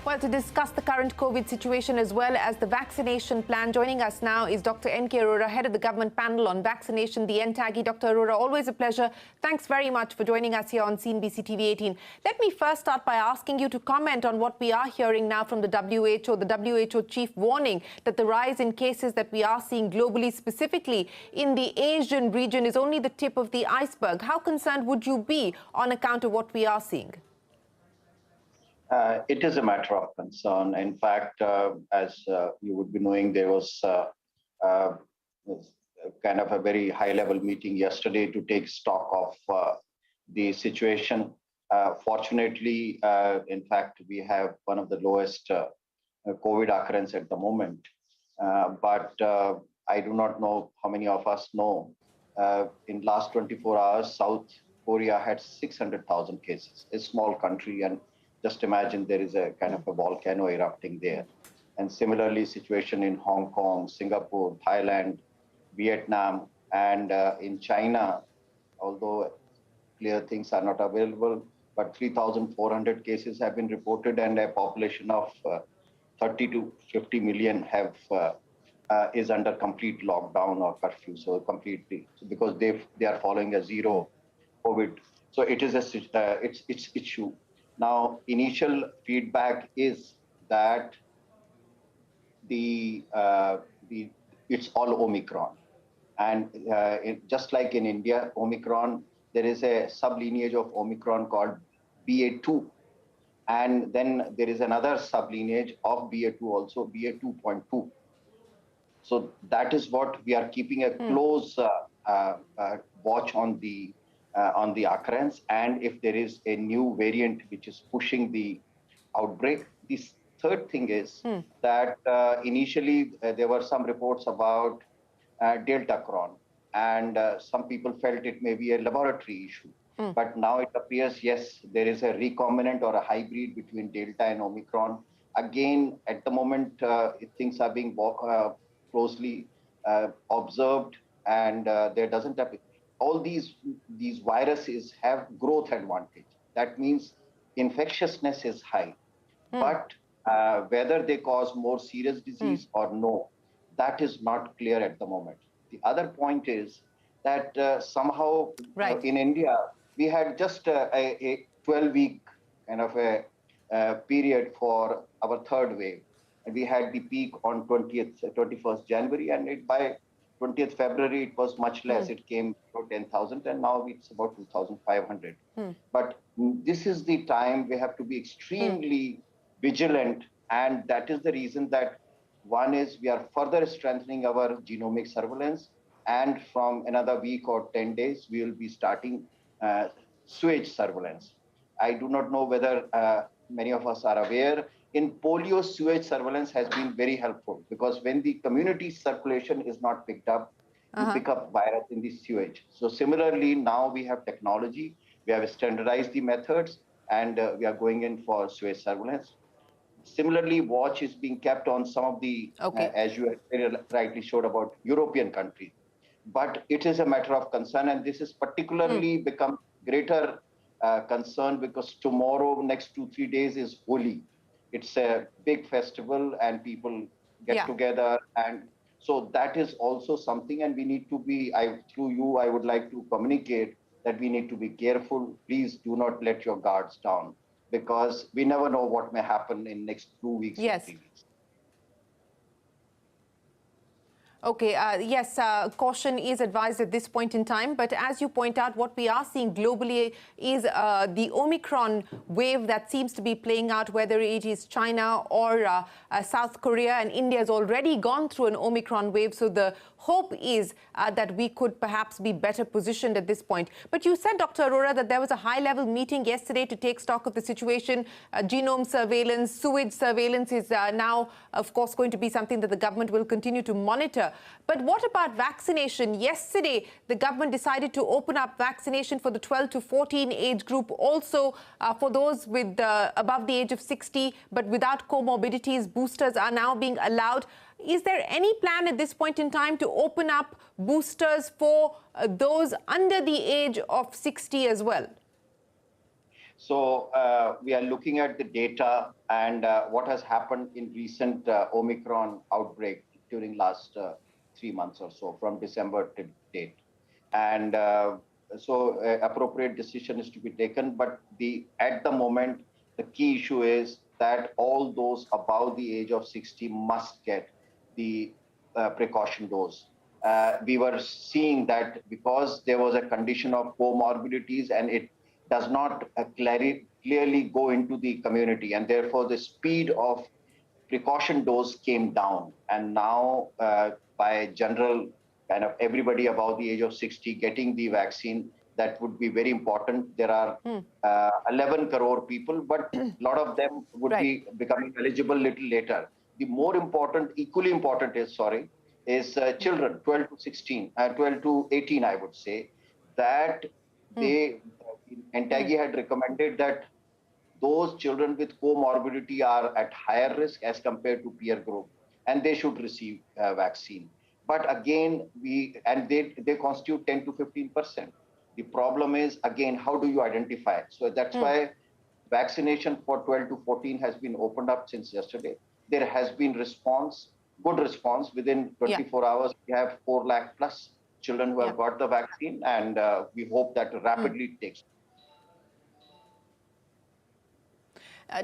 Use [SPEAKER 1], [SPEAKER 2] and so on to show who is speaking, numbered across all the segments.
[SPEAKER 1] Well, to discuss the current COVID situation as well as the vaccination plan, joining us now is Dr. NK Arora, head of the government panel on vaccination, the NTAGI. Dr. Arora, always a pleasure. Thanks very much for joining us here on CNBC-TV18. Let me first start by asking you to comment on what we are hearing now from the WHO. The WHO chief warning that the rise in cases that we are seeing globally, specifically in the Asian region, is only the tip of the iceberg. How concerned would you be on account of what we are seeing?
[SPEAKER 2] It is a matter of concern. In fact, as you would be knowing, there was kind of a very high-level meeting yesterday to take stock of the situation. Fortunately, in fact, we have one of the lowest COVID occurrence at the moment. But I do not know how many of us know. In last 24 hours, South Korea had 600,000 cases. A small country, and just imagine there is a kind of a volcano erupting there. And similarly, situation in Hong Kong, Singapore, Thailand, Vietnam, and in China, although clear things are not available, but 3,400 cases have been reported, and a population of 30 to 50 million have is under complete lockdown or curfew. So completely, because they are following a zero COVID. So it is it's issue. Now, initial feedback is that it's all Omicron. And just like in India, Omicron, there is a sublineage of Omicron called BA2. And then there is another sublineage of BA2 also, BA2.2. So that is what we are keeping a close watch on the occurrence, and if there is a new variant which is pushing the outbreak. The third thing is that initially there were some reports about Delta Cron, and some people felt it may be a laboratory issue. But now it appears, yes, there is a recombinant or a hybrid between Delta and Omicron. Again, at the moment, things are being closely observed, and there doesn't appear. All these viruses have growth advantage. That means infectiousness is high. But whether they cause more serious disease or no, that is not clear at the moment. The other point is that somehow in India, we had just a 12-week kind of a period for our third wave. And we had the peak on 21st January, and by 20th February, it was much less. It came to 10,000, and now it's about 2,500. But this is the time we have to be extremely vigilant, and that is the reason that one is we are further strengthening our genomic surveillance, and from another week or 10 days, we will be starting sewage surveillance. I do not know whether many of us are aware. In polio, sewage surveillance has been very helpful, because when the community circulation is not picked up, you pick up virus in the sewage. So similarly, now we have technology, we have standardized the methods, and we are going in for sewage surveillance. Similarly, watch is being kept on some of the, as you very rightly showed about European countries. But it is a matter of concern, and this is particularly become greater concern because tomorrow, next 2-3 days is Holi. It's a big festival and people get together, and so that is also something, and we need to be, through you, I would like to communicate that we need to be careful. Please do not let your guards down, because we never know what may happen in next 2 weeks or 3 weeks.
[SPEAKER 1] Okay, yes, caution is advised at this point in time. But as you point out, what we are seeing globally is the Omicron wave that seems to be playing out, whether it is China or South Korea. And India has already gone through an Omicron wave. So the hope is that we could perhaps be better positioned at this point. But you said, Dr. Arora, that there was a high-level meeting yesterday to take stock of the situation. Genome surveillance, sewage surveillance is now, of course, going to be something that the government will continue to monitor. But what about vaccination? Yesterday, the government decided to open up vaccination for the 12 to 14 age group, also for those with above the age of 60, but without comorbidities. Boosters are now being allowed. Is there any plan at this point in time to open up boosters for those under the age of 60 as well?
[SPEAKER 2] So we are looking at the data and what has happened in recent Omicron outbreak during last 3 months or so, from December to date. And so appropriate decision is to be taken. But at the moment, the key issue is that all those above the age of 60 must get the precaution dose. We were seeing that because there was a condition of comorbidities and it does not clearly go into the community, and therefore the speed of precaution dose came down. And now, by general kind of everybody above the age of 60 getting the vaccine, that would be very important. There are 11 crore people, but a lot of them would
[SPEAKER 1] Right.
[SPEAKER 2] be becoming eligible little later. The more important, equally important is children 12 to 16, 12 to 18, I would say, that they, NTAGI had recommended that those children with comorbidity are at higher risk as compared to peer group, and they should receive vaccine. But again, they constitute 10 to 15%. The problem is, again, how do you identify it? So that's why vaccination for 12 to 14 has been opened up since yesterday. There has been good response. Within 24 hours, we have 4 lakh plus children who have got the vaccine, and we hope that rapidly it takes.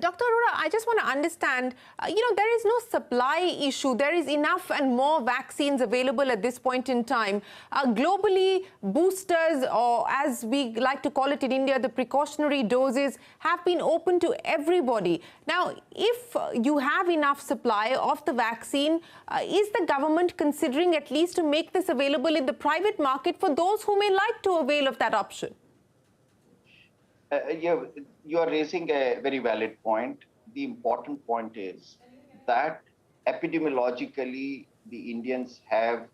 [SPEAKER 1] Dr. Arora, I just want to understand, there is no supply issue. There is enough and more vaccines available at this point in time. Globally, boosters, or as we like to call it in India, the precautionary doses, have been open to everybody. Now, if you have enough supply of the vaccine, is the government considering at least to make this available in the private market for those who may like to avail of that option?
[SPEAKER 2] You are raising a very valid point. The important point is that epidemiologically, the Indians have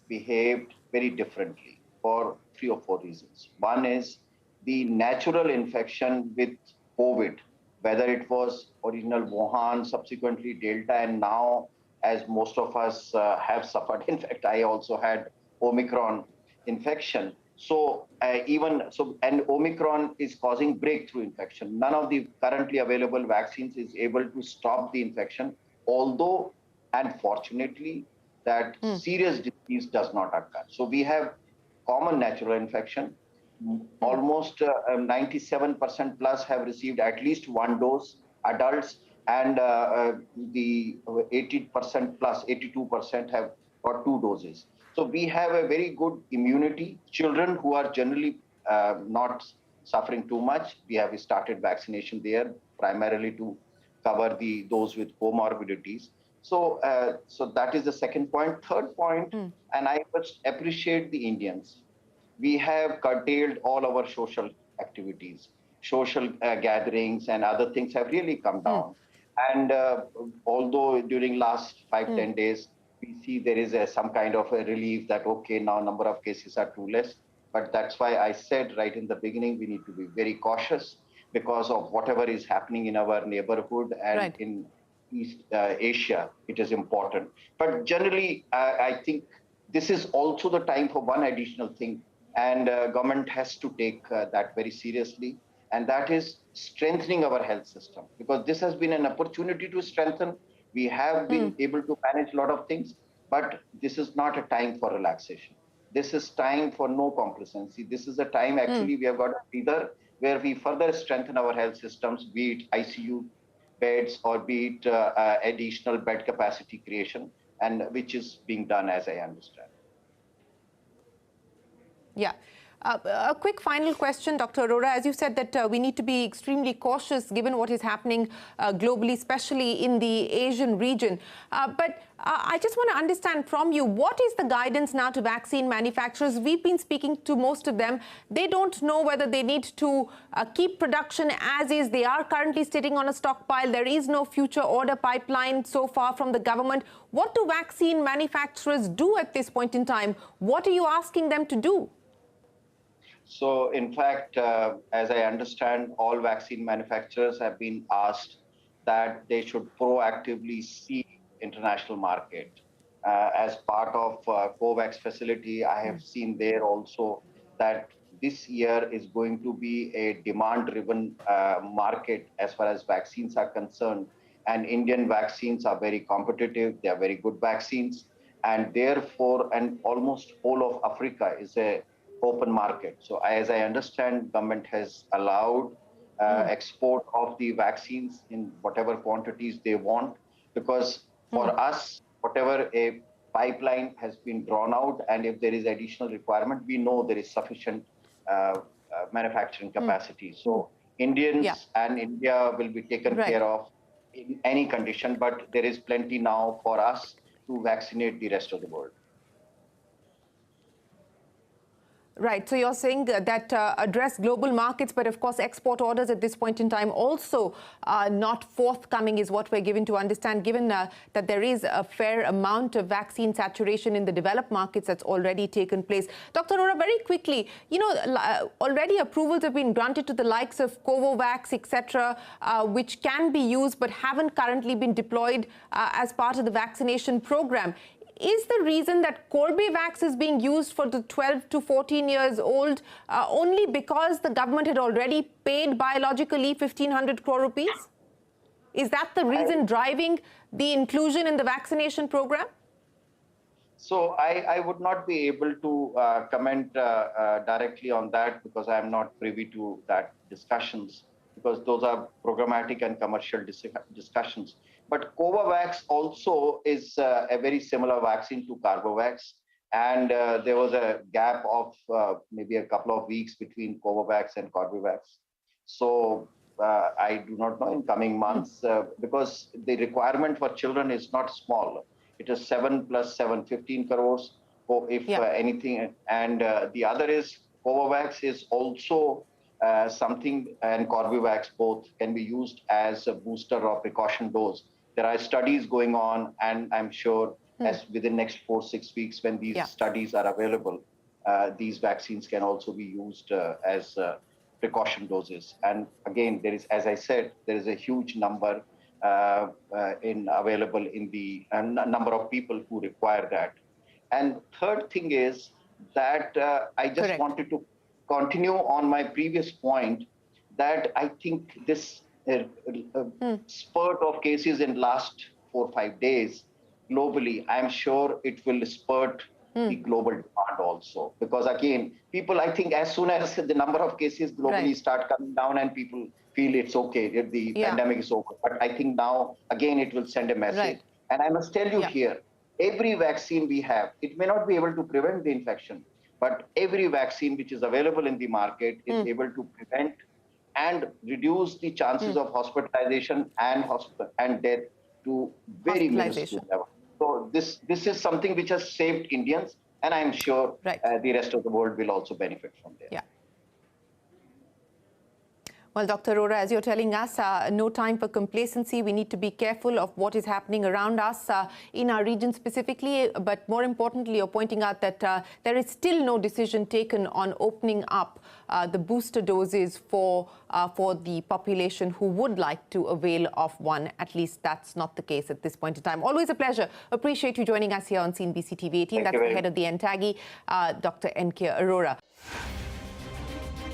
[SPEAKER 2] behaved very differently for 3 or 4 reasons. One is the natural infection with COVID, whether it was original Wuhan, subsequently Delta, and now, as most of us have suffered. In fact, I also had Omicron infection. So and Omicron is causing breakthrough infection. None of the currently available vaccines is able to stop the infection, although, unfortunately, that serious disease does not occur. So we have common natural infection. Almost 97% plus have received at least one dose, adults, and the 80% plus, 82% have got 2 doses. So we have a very good immunity. Children who are generally not suffering too much, we have started vaccination there primarily to cover those with comorbidities. So that is the second point. Third point, and I must appreciate the Indians. We have curtailed all our social activities, social gatherings and other things have really come down. And although during last 5-10 days, we see there is some kind of a relief that, okay, now number of cases are too less. But that's why I said right in the beginning, we need to be very cautious because of whatever is happening in our neighborhood and in East Asia, it is important. But generally, I think this is also the time for one additional thing, and government has to take that very seriously, and that is strengthening our health system, because this has been an opportunity to strengthen. We have been able to manage a lot of things, but this is not a time for relaxation. This is time for no complacency. This is a time actually we have got a breather where we further strengthen our health systems, be it ICU beds or be it additional bed capacity creation, and which is being done as I understand.
[SPEAKER 1] Yeah. A quick final question, Dr. Arora. As you said that we need to be extremely cautious given what is happening globally, especially in the Asian region. But I just want to understand from you, what is the guidance now to vaccine manufacturers? We've been speaking to most of them. They don't know whether they need to keep production as is. They are currently sitting on a stockpile. There is no future order pipeline so far from the government. What do vaccine manufacturers do at this point in time? What are you asking them to do?
[SPEAKER 2] So, in fact, as I understand, all vaccine manufacturers have been asked that they should proactively seek international market. As part of COVAX facility, I have seen there also that this year is going to be a demand-driven market as far as vaccines are concerned. And Indian vaccines are very competitive. They are very good vaccines. And therefore, and almost whole of Africa is a open market. So as I understand, government has allowed export of the vaccines in whatever quantities they want, because for us, whatever a pipeline has been drawn out, and if there is additional requirement, we know there is sufficient manufacturing capacity. So Indians and India will be taken care of in any condition, but there is plenty now for us to vaccinate the rest of the world.
[SPEAKER 1] Right. So you're saying that address global markets, but of course export orders at this point in time also not forthcoming is what we're given to understand, given that there is a fair amount of vaccine saturation in the developed markets that's already taken place. Dr. Arora, very quickly, you know, already approvals have been granted to the likes of Covovax, etc., which can be used but haven't currently been deployed as part of the vaccination program. Is the reason that Corbevax is being used for the 12 to 14 years old only because the government had already paid biologically 1,500 crore rupees? Is that the reason driving the inclusion in the vaccination program?
[SPEAKER 2] So I would not be able to comment directly on that, because I am not privy to that discussions, because those are programmatic and commercial discussions. But Covovax also is a very similar vaccine to Carbovax. And there was a gap of maybe a couple of weeks between Covovax and Corbevax. So I do not know in coming months, because the requirement for children is not small. It is 7 plus 7, 15 crores, if anything. And the other is Covovax is also something, and Corbevax both can be used as a booster or precaution dose. There are studies going on, and I'm sure as within next 4-6 weeks, when these studies are available, these vaccines can also be used as precaution doses. And again, there is, as I said, there is a huge number available in the number of people who require that. And third thing is that I just wanted to continue on my previous point, that I think this spurt of cases in last 4 or 5 days globally, I'm sure it will spurt the global demand also. Because again, people, I think as soon as the number of cases globally start coming down and people feel it's okay, if the pandemic is over. But I think now, again, it will send a message. And I must tell you here, every vaccine we have, it may not be able to prevent the infection, but every vaccine which is available in the market is able to prevent and reduce the chances of hospitalization and death to very minuscule level. So this is something which has saved Indians, and I'm sure the rest of the world will also benefit from there.
[SPEAKER 1] Yeah. Well, Dr. Arora, as you're telling us, no time for complacency. We need to be careful of what is happening around us in our region specifically. But more importantly, you're pointing out that there is still no decision taken on opening up the booster doses for the population who would like to avail of one. At least that's not the case at this point in time. Always a pleasure. Appreciate you joining us here on CNBC-TV18. That's the head of the NTAGI, Dr. NK Arora.